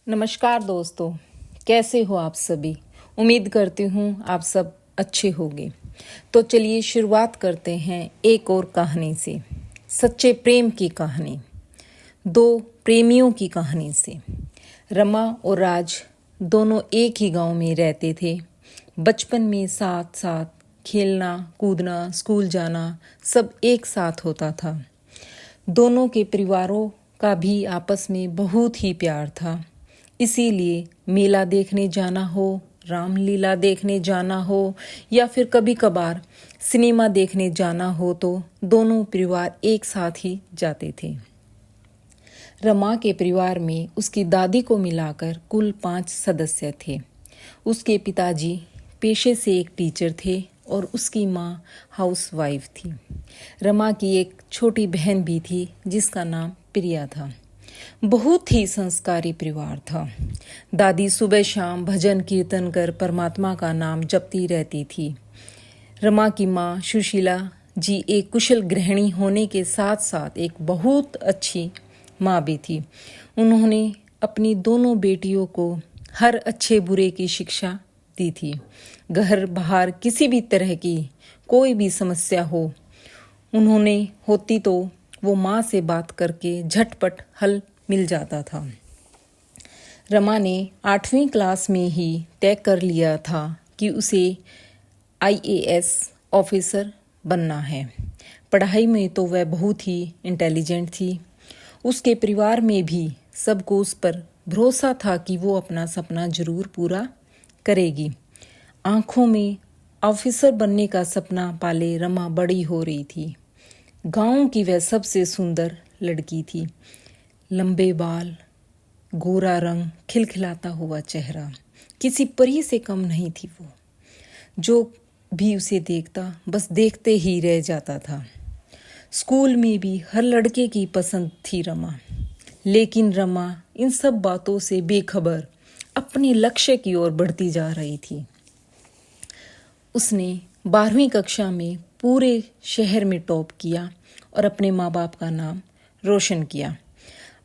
नमस्कार दोस्तों, कैसे हो आप सभी। उम्मीद करती हूँ आप सब अच्छे होंगे। तो चलिए शुरुआत करते हैं एक और कहानी से, सच्चे प्रेम की कहानी, दो प्रेमियों की कहानी से। रमा और राज दोनों एक ही गांव में रहते थे। बचपन में साथ साथ खेलना कूदना स्कूल जाना सब एक साथ होता था। दोनों के परिवारों का भी आपस में बहुत ही प्यार था। इसीलिए मेला देखने जाना हो, रामलीला देखने जाना हो या फिर कभी कभार सिनेमा देखने जाना हो तो दोनों परिवार एक साथ ही जाते थे। रमा के परिवार में उसकी दादी को मिलाकर कुल 5 सदस्य थे। उसके पिताजी पेशे से एक टीचर थे और उसकी माँ हाउसवाइफ थी। रमा की एक छोटी बहन भी थी जिसका नाम प्रिया था। बहुत ही संस्कारी परिवार था। दादी सुबह शाम भजन कीर्तन कर परमात्मा का नाम जपती रहती थी। रमा की माँ सुशीला जी एक कुशल गृहिणी होने के साथ साथ एक बहुत अच्छी माँ भी थी। उन्होंने अपनी दोनों बेटियों को हर अच्छे बुरे की शिक्षा दी थी। घर बाहर किसी भी तरह की कोई भी समस्या हो उन्होंने होती तो वो माँ से बात करके झटपट हल मिल जाता था। रमा ने 8वीं क्लास में ही तय कर लिया था कि उसे IAS ऑफिसर बनना है। पढ़ाई में तो वह बहुत ही इंटेलिजेंट थी। उसके परिवार में भी सबको उस पर भरोसा था कि वो अपना सपना जरूर पूरा करेगी। आंखों में ऑफिसर बनने का सपना पाले रमा बड़ी हो रही थी। गांव की वह सबसे सुंदर लड़की थी। लंबे बाल, गोरा रंग, खिलखिलाता हुआ चेहरा, किसी परी से कम नहीं थी वो। जो भी उसे देखता बस देखते ही रह जाता था। स्कूल में भी हर लड़के की पसंद थी रमा। लेकिन रमा इन सब बातों से बेखबर अपने लक्ष्य की ओर बढ़ती जा रही थी। उसने 12वीं कक्षा में पूरे शहर में टॉप किया और अपने माँ बाप का नाम रोशन किया।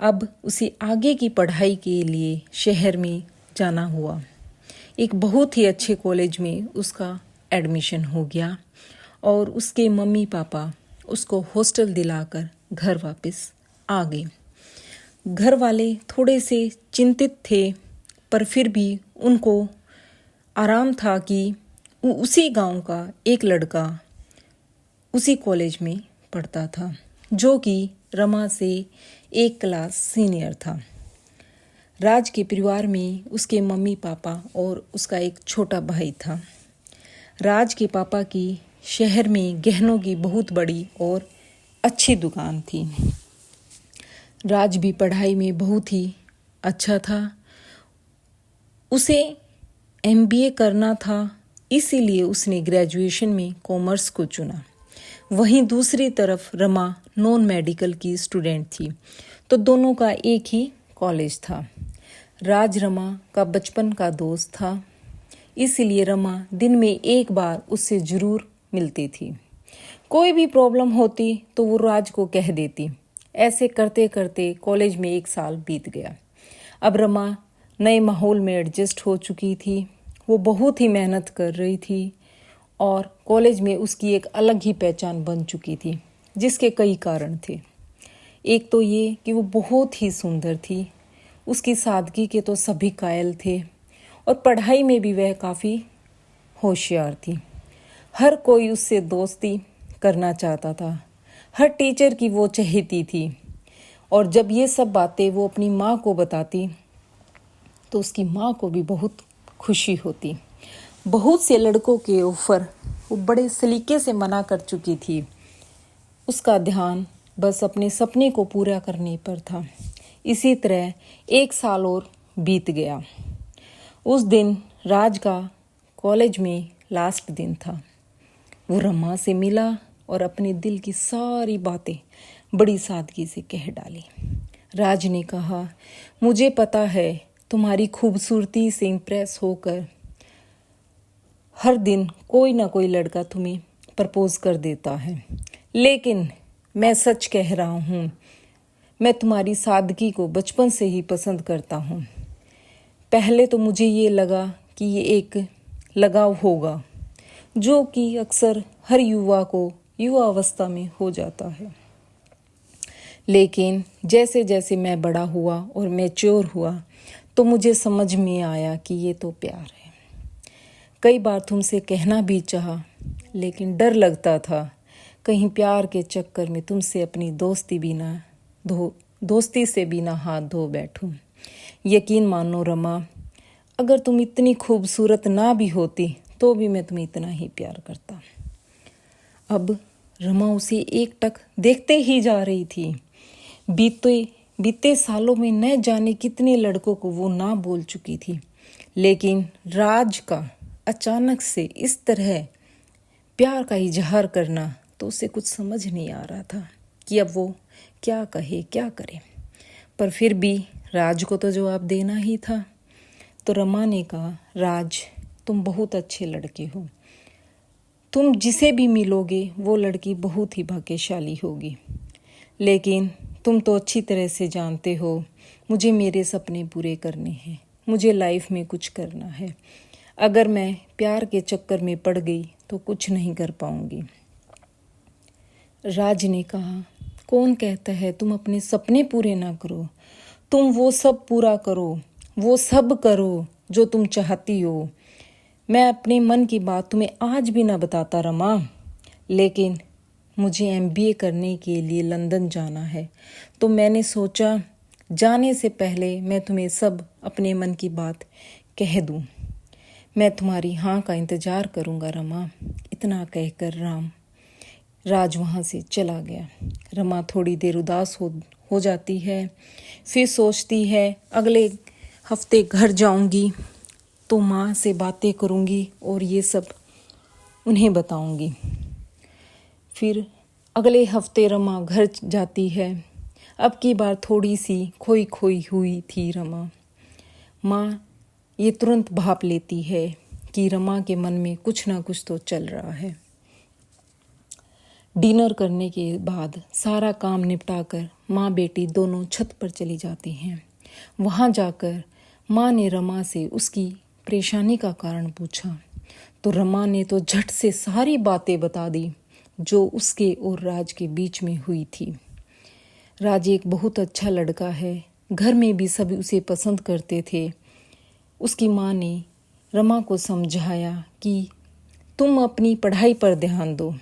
अब उसे आगे की पढ़ाई के लिए शहर में जाना हुआ। एक बहुत ही अच्छे कॉलेज में उसका एडमिशन हो गया और उसके मम्मी पापा उसको हॉस्टल दिलाकर घर वापस आ गए। घर वाले थोड़े से चिंतित थे, पर फिर भी उनको आराम था कि उसी गांव का एक लड़का उसी कॉलेज में पढ़ता था जो कि रमा से 1 क्लास सीनियर था। राज के परिवार में उसके मम्मी पापा और उसका एक छोटा भाई था। राज के पापा की शहर में गहनों की बहुत बड़ी और अच्छी दुकान थी। राज भी पढ़ाई में बहुत ही अच्छा था। उसे MBA करना था, इसीलिए उसने ग्रेजुएशन में कॉमर्स को चुना। वहीं दूसरी तरफ रमा नॉन मेडिकल की स्टूडेंट थी, तो दोनों का एक ही कॉलेज था। राज रमा का बचपन का दोस्त था, इसीलिए रमा दिन में एक बार उससे जरूर मिलती थी। कोई भी प्रॉब्लम होती तो वो राज को कह देती। ऐसे करते करते कॉलेज में 1 साल बीत गया। अब रमा नए माहौल में एडजस्ट हो चुकी थी। वो बहुत ही मेहनत कर रही थी और कॉलेज में उसकी एक अलग ही पहचान बन चुकी थी, जिसके कई कारण थे। एक तो ये कि वो बहुत ही सुंदर थी। उसकी सादगी के तो सभी कायल थे और पढ़ाई में भी वह काफ़ी होशियार थी। हर कोई उससे दोस्ती करना चाहता था। हर टीचर की वो चहेती थी और जब ये सब बातें वो अपनी माँ को बताती तो उसकी माँ को भी बहुत खुशी होती। बहुत से लड़कों के ऑफर वो बड़े सलीके से मना कर चुकी थी। उसका ध्यान बस अपने सपने को पूरा करने पर था। इसी तरह 1 साल और बीत गया। उस दिन राज का कॉलेज में लास्ट दिन था। वो रमा से मिला और अपने दिल की सारी बातें बड़ी सादगी से कह डाली। राज ने कहा, मुझे पता है तुम्हारी खूबसूरती से इम्प्रेस होकर हर दिन कोई ना कोई लड़का तुम्हें प्रपोज कर देता है, लेकिन मैं सच कह रहा हूँ, मैं तुम्हारी सादगी को बचपन से ही पसंद करता हूँ। पहले तो मुझे ये लगा कि ये एक लगाव होगा, जो कि अक्सर हर युवा को युवा अवस्था में हो जाता है। लेकिन जैसे जैसे मैं बड़ा हुआ और मैच्योर हुआ तो मुझे समझ में आया कि ये तो प्यार है। कई बार तुमसे कहना भी चाहा, लेकिन डर लगता था कहीं प्यार के चक्कर में तुमसे अपनी दोस्ती से भी ना हाथ धो बैठूं। यकीन मानो रमा, अगर तुम इतनी खूबसूरत ना भी होती तो भी मैं तुम्हें इतना ही प्यार करता। अब रमा उसे एकटक देखते ही जा रही थी। बीते सालों में न जाने कितने लड़कों को वो ना बोल चुकी थी, लेकिन राज का अचानक से इस तरह प्यार का इजहार करना तो उसे कुछ समझ नहीं आ रहा था कि अब वो क्या कहे क्या करे। पर फिर भी राज को तो जवाब देना ही था। तो रमा ने कहा, राज तुम बहुत अच्छे लड़के हो, तुम जिसे भी मिलोगे वो लड़की बहुत ही भाग्यशाली होगी। लेकिन तुम तो अच्छी तरह से जानते हो मुझे मेरे सपने पूरे करने हैं, मुझे लाइफ में कुछ करना है। अगर मैं प्यार के चक्कर में पड़ गई तो कुछ नहीं कर पाऊंगी। राज ने कहा, कौन कहता है तुम अपने सपने पूरे ना करो, तुम वो सब पूरा करो, वो सब करो जो तुम चाहती हो। मैं अपने मन की बात तुम्हें आज भी ना बताता रमा, लेकिन मुझे MBA करने के लिए लंदन जाना है, तो मैंने सोचा जाने से पहले मैं तुम्हें सब अपने मन की बात कह दूं। मैं तुम्हारी हाँ का इंतज़ार करूँगा रमा। इतना कहकर राज वहाँ से चला गया। रमा थोड़ी देर उदास हो जाती है, फिर सोचती है अगले हफ्ते घर जाऊँगी तो माँ से बातें करूँगी और ये सब उन्हें बताऊँगी। फिर अगले हफ्ते रमा घर जाती है। अब की बार थोड़ी सी खोई खोई हुई थी रमा। माँ ये तुरंत भाप लेती है कि रमा के मन में कुछ ना कुछ तो चल रहा है। डिनर करने के बाद सारा काम निपटाकर माँ बेटी दोनों छत पर चली जाती हैं। वहाँ जाकर माँ ने रमा से उसकी परेशानी का कारण पूछा, तो रमा ने तो झट से सारी बातें बता दी जो उसके और राज के बीच में हुई थी। राज एक बहुत अच्छा लड़का है, घर में भी सभी उसे पसंद करते थे। उसकी माँ ने रमा को समझाया कि तुम अपनी पढ़ाई पर ध्यान दो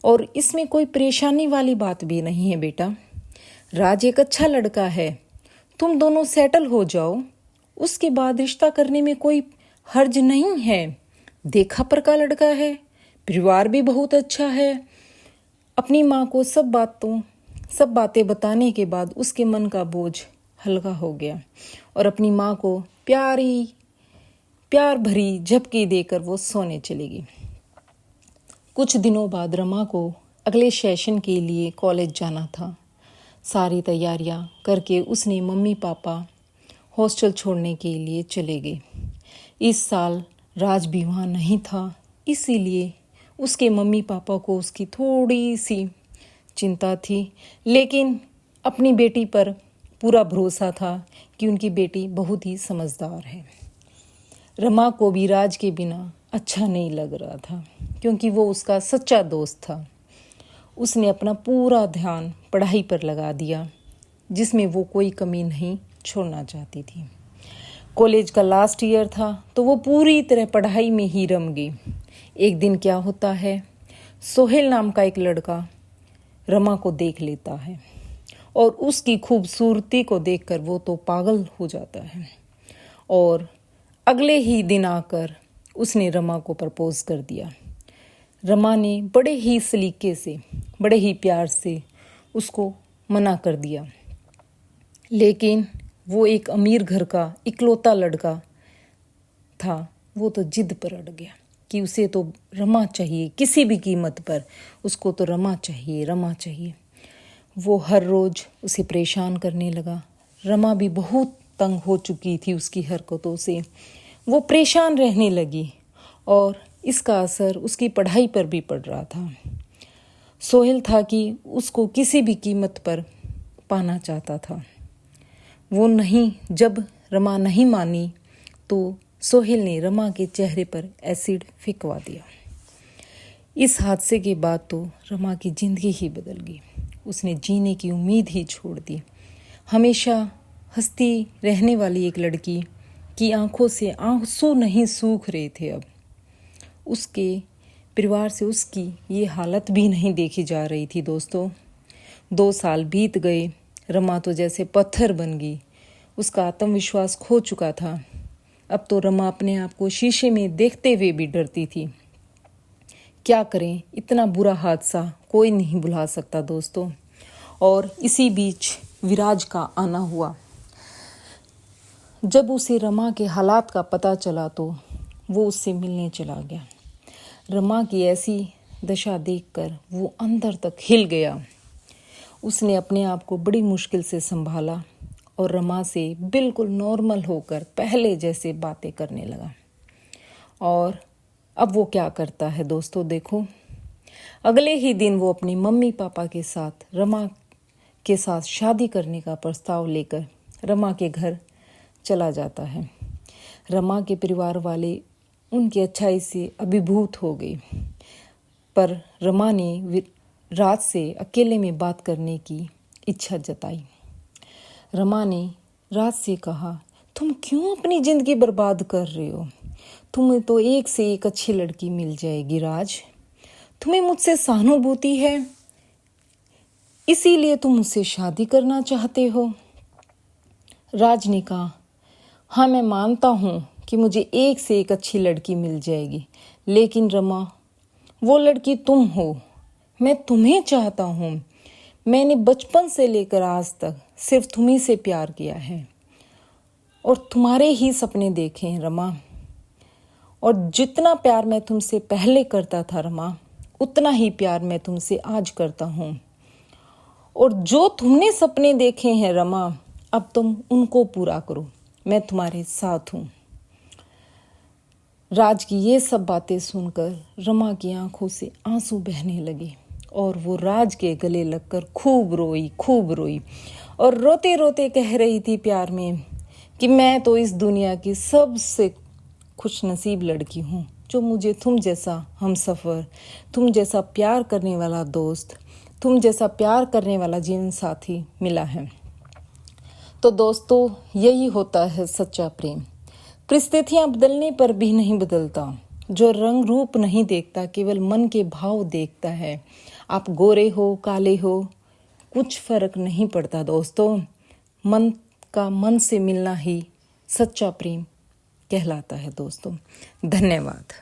और इसमें कोई परेशानी वाली बात भी नहीं है बेटा। राज एक अच्छा लड़का है, तुम दोनों सेटल हो जाओ, उसके बाद रिश्ता करने में कोई हर्ज नहीं है। देखा पर का लड़का है, परिवार भी बहुत अच्छा है। अपनी माँ को सब बातें बताने के बाद उसके मन का बोझ हल्का हो गया और अपनी माँ को प्यार भरी झपकी देकर वो सोने चली गई। कुछ दिनों बाद रमा को अगले सेशन के लिए कॉलेज जाना था। सारी तैयारियां करके उसने मम्मी पापा हॉस्टल छोड़ने के लिए चले गए। इस साल राज भी वहाँ नहीं था, इसीलिए उसके मम्मी पापा को उसकी थोड़ी सी चिंता थी, लेकिन अपनी बेटी पर पूरा भरोसा था कि उनकी बेटी बहुत ही समझदार है। रमा को भी राज के बिना अच्छा नहीं लग रहा था, क्योंकि वो उसका सच्चा दोस्त था। उसने अपना पूरा ध्यान पढ़ाई पर लगा दिया, जिसमें वो कोई कमी नहीं छोड़ना चाहती थी। कॉलेज का लास्ट ईयर था तो वो पूरी तरह पढ़ाई में ही रम गई। एक दिन क्या होता है, सोहेल नाम का एक लड़का रमा को देख लेता है और उसकी खूबसूरती को देखकर वो तो पागल हो जाता है और अगले ही दिन आकर उसने रमा को प्रपोज कर दिया। रमा ने बड़े ही सलीके से, बड़े ही प्यार से उसको मना कर दिया, लेकिन वो एक अमीर घर का इकलौता लड़का था। वो तो जिद पर अड़ गया कि उसे तो रमा चाहिए, किसी भी कीमत पर उसको तो रमा चाहिए। वो हर रोज़ उसे परेशान करने लगा। रमा भी बहुत तंग हो चुकी थी उसकी हरकतों से। वो परेशान रहने लगी और इसका असर उसकी पढ़ाई पर भी पड़ रहा था। सोहेल था कि उसको किसी भी कीमत पर पाना चाहता था। जब रमा नहीं मानी तो सोहेल ने रमा के चेहरे पर एसिड फेंकवा दिया। इस हादसे के बाद तो रमा की जिंदगी ही बदल गई। उसने जीने की उम्मीद ही छोड़ दी। हमेशा हंसती रहने वाली एक लड़की की आंखों से आंसू नहीं सूख रहे थे। अब उसके परिवार से उसकी ये हालत भी नहीं देखी जा रही थी। दोस्तों, 2 साल बीत गए। रमा तो जैसे पत्थर बन गई। उसका आत्मविश्वास खो चुका था। अब तो रमा अपने आप को शीशे में देखते हुए भी डरती थी। क्या करें, इतना बुरा हादसा कोई नहीं भुला सकता दोस्तों। और इसी बीच विराज का आना हुआ। जब उसे रमा के हालात का पता चला तो वो उससे मिलने चला गया। रमा की ऐसी दशा देखकर वो अंदर तक हिल गया। उसने अपने आप को बड़ी मुश्किल से संभाला और रमा से बिल्कुल नॉर्मल होकर पहले जैसे बातें करने लगा। और अब वो क्या करता है दोस्तों, देखो। अगले ही दिन वो अपनी मम्मी पापा के साथ रमा के साथ शादी करने का प्रस्ताव लेकर रमा के घर चला जाता है। रमा के परिवार वाले उनकी अच्छाई से अभिभूत हो गए, पर रमा ने राज से अकेले में बात करने की इच्छा जताई। रमा ने राज से कहा, तुम क्यों अपनी जिंदगी बर्बाद कर रहे हो? तुम्हें तो एक से एक अच्छी लड़की मिल जाएगी राज। तुम्हें मुझसे सहानुभूति है, इसीलिए तुम मुझसे शादी करना चाहते हो। राज ने कहा, हाँ मैं मानता हूँ कि मुझे एक से एक अच्छी लड़की मिल जाएगी, लेकिन रमा वो लड़की तुम हो। मैं तुम्हें चाहता हूँ। मैंने बचपन से लेकर आज तक सिर्फ तुम्ही से प्यार किया है और तुम्हारे ही सपने देखे हैं रमा। और जितना प्यार मैं तुमसे पहले करता था रमा, उतना ही प्यार मैं तुमसे आज करता हूँ। और जो तुमने सपने देखे हैं रमा, अब तुम उनको पूरा करो। मैं तुम्हारे साथ हूँ। राज की ये सब बातें सुनकर रमा की आंखों से आंसू बहने लगे और वो राज के गले लगकर खूब रोई और रोते रोते कह रही थी प्यार में कि मैं तो इस दुनिया की सबसे खुश नसीब लड़की हूँ जो मुझे तुम जैसा हमसफ़र, तुम जैसा प्यार करने वाला दोस्त, तुम जैसा प्यार करने वाला जीवन साथी मिला है। तो दोस्तों, यही होता है सच्चा प्रेम। परिस्थितियाँ बदलने पर भी नहीं बदलता। जो रंग रूप नहीं देखता, केवल मन के भाव देखता है। आप गोरे हो काले हो, कुछ फर्क नहीं पड़ता दोस्तों। मन का मन से मिलना ही सच्चा प्रेम कहलाता है दोस्तों। धन्यवाद।